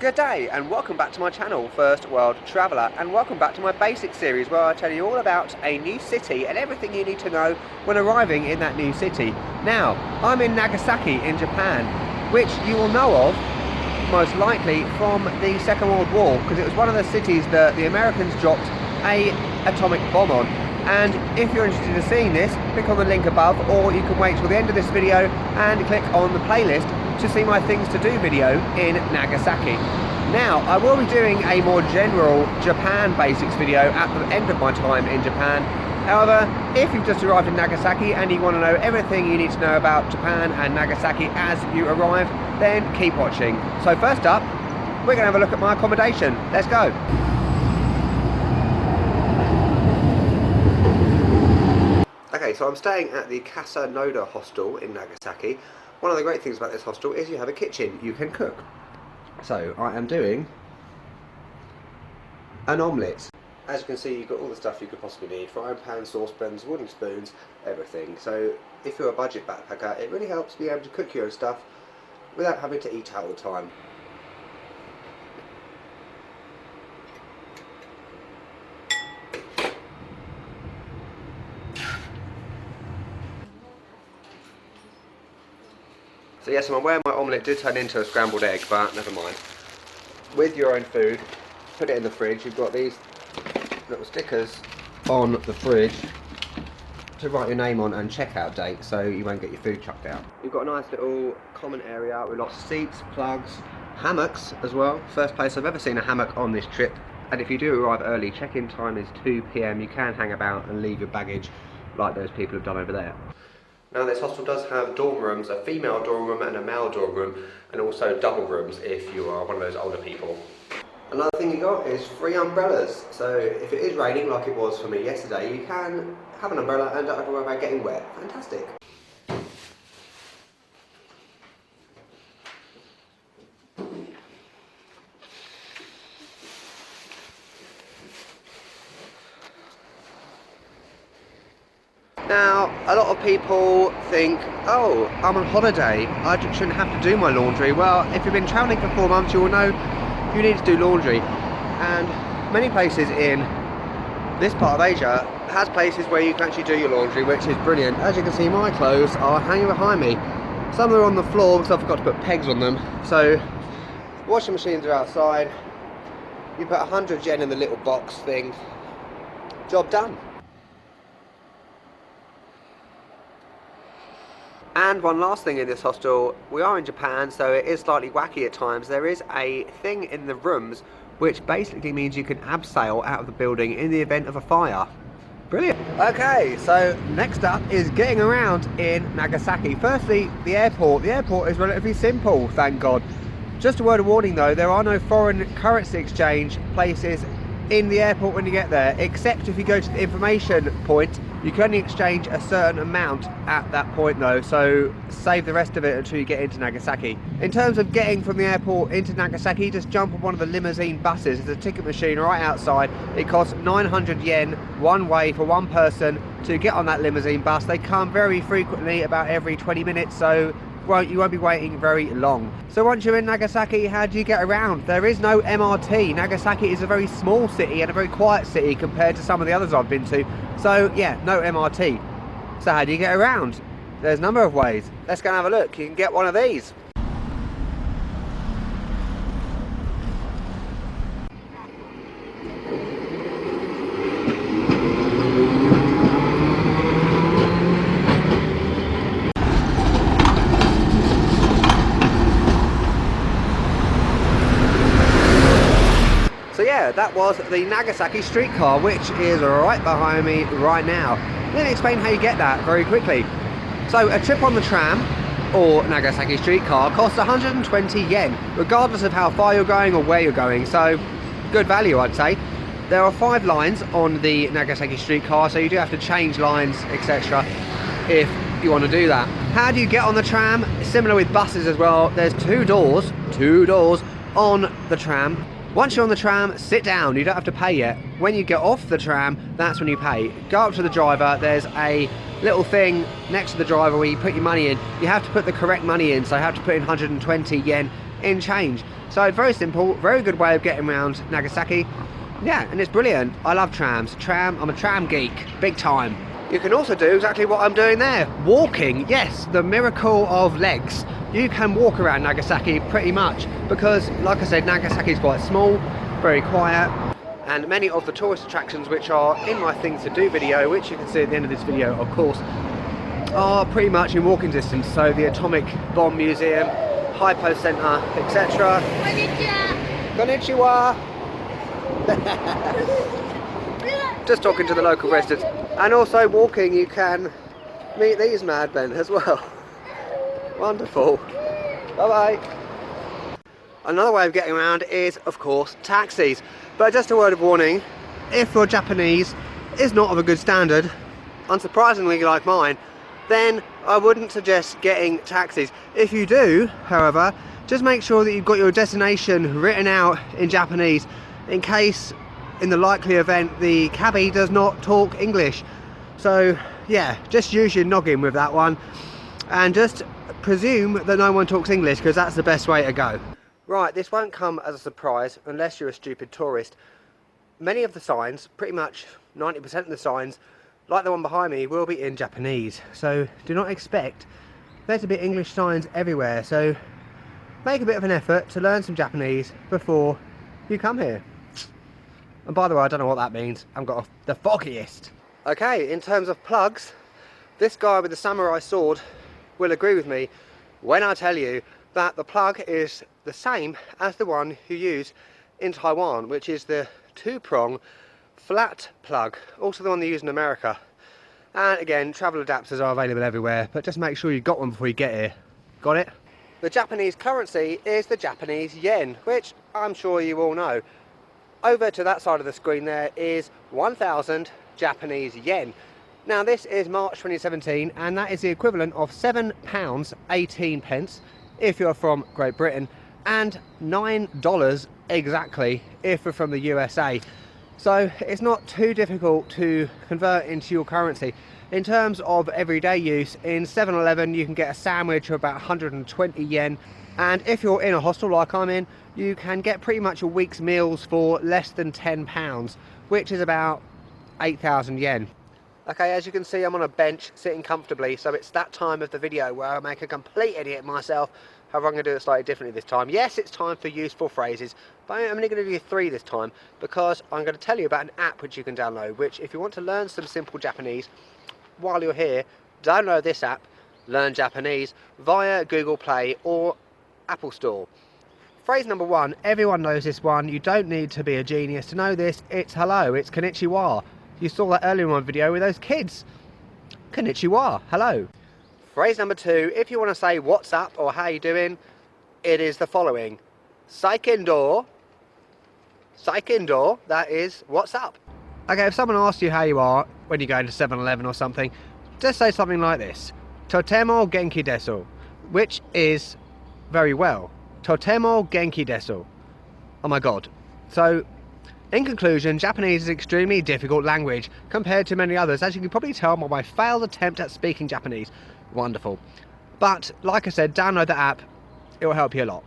Good day and welcome back to my channel, First World Traveller, and welcome back to my basic series where I tell you all about a new city and everything you need to know when arriving in that new city. Now, I'm in Nagasaki in Japan, which you will know of most likely from the Second World War, because it was one of the cities that the Americans dropped an atomic bomb on. And if you're interested in seeing this, click on the link above, or you can wait till the end of this video and click on the playlist to see my things to do video in Nagasaki. Now, I will be doing a more general Japan basics video at the end of my time in Japan. However, if you've just arrived in Nagasaki and you want to know everything you need to know about Japan and Nagasaki as you arrive, then keep watching. So first up, we're going to have a look at my accommodation. Let's go. Okay, so I'm staying at the Casa Noda Hostel in Nagasaki. One of the great things about this hostel is you have a kitchen, you can cook. So I am doing an omelette. As you can see, you've got all the stuff you could possibly need: frying pan, saucepans, wooden spoons, everything. So if you're a budget backpacker, it really helps be able to cook your own stuff without having to eat out all the time. So yes, I'm aware my omelette did turn into a scrambled egg, but never mind. With your own food, put it in the fridge. You've got these little stickers on the fridge to write your name on and checkout date, so you won't get your food chucked out. You've got a nice little common area with lots of seats, plugs, hammocks as well. First place I've ever seen a hammock on this trip. And if you do arrive early, check-in time is 2 PM. You can hang about and leave your baggage like those people have done over there. Now, this hostel does have dorm rooms, a female dorm room and a male dorm room, and also double rooms if you are one of those older people. Another thing you got is free umbrellas. So if it is raining like it was for me yesterday, you can have an umbrella and don't have to worry about getting wet. Fantastic. Now, a lot of people think, oh, I'm on holiday, I shouldn't have to do my laundry. Well, if you've been travelling for 4 months, you will know you need to do laundry. And many places in this part of Asia has places where you can actually do your laundry, which is brilliant. As you can see, my clothes are hanging behind me. Some are on the floor because I forgot to put pegs on them. So, washing machines are outside. You put 100 yen in the little box thing. Job done. And one last thing in this hostel, we are in Japan, so it is slightly wacky at times. There is a thing in the rooms which basically means you can abseil out of the building in the event of a fire. Brilliant. Okay, so next up is getting around in Nagasaki. Firstly, the airport. The airport is relatively simple, thank God. Just a word of warning though, there are no foreign currency exchange places in the airport when you get there, except if you go to the information point. You can only exchange a certain amount at that point though, so save the rest of it until you get into Nagasaki. In terms of getting from the airport into Nagasaki, just jump on one of the limousine buses. There's a ticket machine right outside. It costs 900 yen one way for one person to get on that limousine bus. They come very frequently, about every 20 minutes, so you won't be waiting very long. So once you're in Nagasaki, how do you get around? There is no MRT. Nagasaki is a very small city and a very quiet city compared to some of the others I've been to. So yeah, no MRT. So how do you get around? There's a number of ways. Let's go and have a look. You can get one of these. So yeah, that was the Nagasaki streetcar, which is right behind me right now. Let me explain how you get that very quickly. So a trip on the tram or Nagasaki streetcar costs 120 yen, regardless of how far you're going or where you're going. So good value, I'd say. There are 5 lines on the Nagasaki streetcar, so you do have to change lines, etc. if you want to do that. How do you get on the tram? Similar with buses as well. There's two doors on the tram. Once you're on the tram, sit down. You don't have to pay yet. When you get off the tram, that's when you pay. Go up to the driver. There's a little thing next to the driver where you put your money in. You have to put the correct money in, so you have to put in 120 yen in change. So very simple, very good way of getting around Nagasaki. Yeah, and it's brilliant. I love trams. I'm a tram geek, big time. You can also do exactly what I'm doing there, walking. Yes, the miracle of legs. You can walk around Nagasaki pretty much because, like I said, Nagasaki is quite small, very quiet, and many of the tourist attractions which are in my things to do video, which you can see at the end of this video of course, are pretty much in walking distance. So the Atomic Bomb Museum, Hypo Centre, etc. Konnichiwa! Just talking to the local residents. And also walking, you can meet these madmen as well. Wonderful. Bye bye. Another way of getting around is, of course, taxis. But just a word of warning, if your Japanese is not of a good standard, unsurprisingly like mine, then I wouldn't suggest getting taxis. If you do, however, just make sure that you've got your destination written out in Japanese, in case, in the likely event, the cabbie does not talk English. So yeah, just use your noggin with that one and just presume that no one talks English, because that's the best way to go. Right, this won't come as a surprise unless you're a stupid tourist. Many of the signs, pretty much 90% of the signs, like the one behind me, will be in Japanese. So do not expect there to be English signs everywhere. So make a bit of an effort to learn some Japanese before you come here. And by the way, I don't know what that means. I've got the foggiest. Okay, in terms of plugs, this guy with the samurai sword will agree with me when I tell you that the plug is the same as the one you use in Taiwan, which is the 2-prong flat plug, also the one they use in America. And again, travel adapters are available everywhere, but just make sure you've got one before you get here. Got it? The Japanese currency is the Japanese yen, which I'm sure you all know. Over to that side of the screen there is 1,000 Japanese yen. Now this is March 2017, and that is the equivalent of £7.18 if you're from Great Britain, and $9 exactly if you're from the USA. So it's not too difficult to convert into your currency. In terms of everyday use, in 7-Eleven you can get a sandwich for about 120 yen, and if you're in a hostel like I'm in, you can get pretty much a week's meals for less than £10, which is about 8,000 yen. Okay, as you can see, I'm on a bench sitting comfortably, so it's that time of the video where I make a complete idiot of myself. However, I'm going to do it slightly differently this time. Yes, it's time for useful phrases, but I'm only going to do 3 this time, because I'm going to tell you about an app which you can download, which if you want to learn some simple Japanese while you're here, download this app, Learn Japanese, via Google Play or Apple Store. Phrase number 1, everyone knows this one, you don't need to be a genius to know this, it's hello, it's konnichiwa. You saw that earlier in my video with those kids. Konnichiwa, hello. Phrase number 2, if you want to say what's up or how you doing, it is the following. Saiken-do, that is what's up. Okay, if someone asks you how you are when you go into 7-Eleven or something, just say something like this. Totemo genki desu, which is very well. Totemo genki desu. Oh my god. So, in conclusion, Japanese is an extremely difficult language compared to many others, as you can probably tell by my failed attempt at speaking Japanese. Wonderful. But, like I said, download the app, it will help you a lot.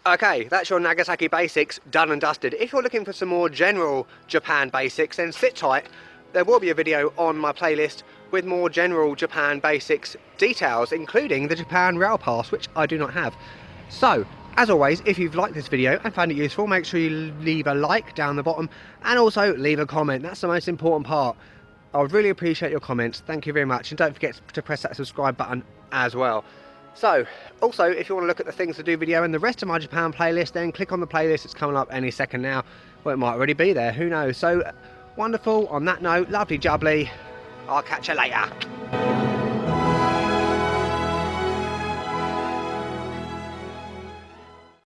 Okay, that's your Nagasaki basics done and dusted. If you're looking for some more general Japan basics, then sit tight. There will be a video on my playlist with more general Japan basics details, including the Japan Rail Pass, which I do not have. So, as always, if you've liked this video and found it useful, make sure you leave a like down the bottom and also leave a comment. That's the most important part. I would really appreciate your comments. Thank you very much. And don't forget to press that subscribe button as well. So, also, if you want to look at the things to do video and the rest of my Japan playlist, then click on the playlist. It's coming up any second now. Well, it might already be there. Who knows? So, wonderful. On that note, lovely jubbly. I'll catch you later.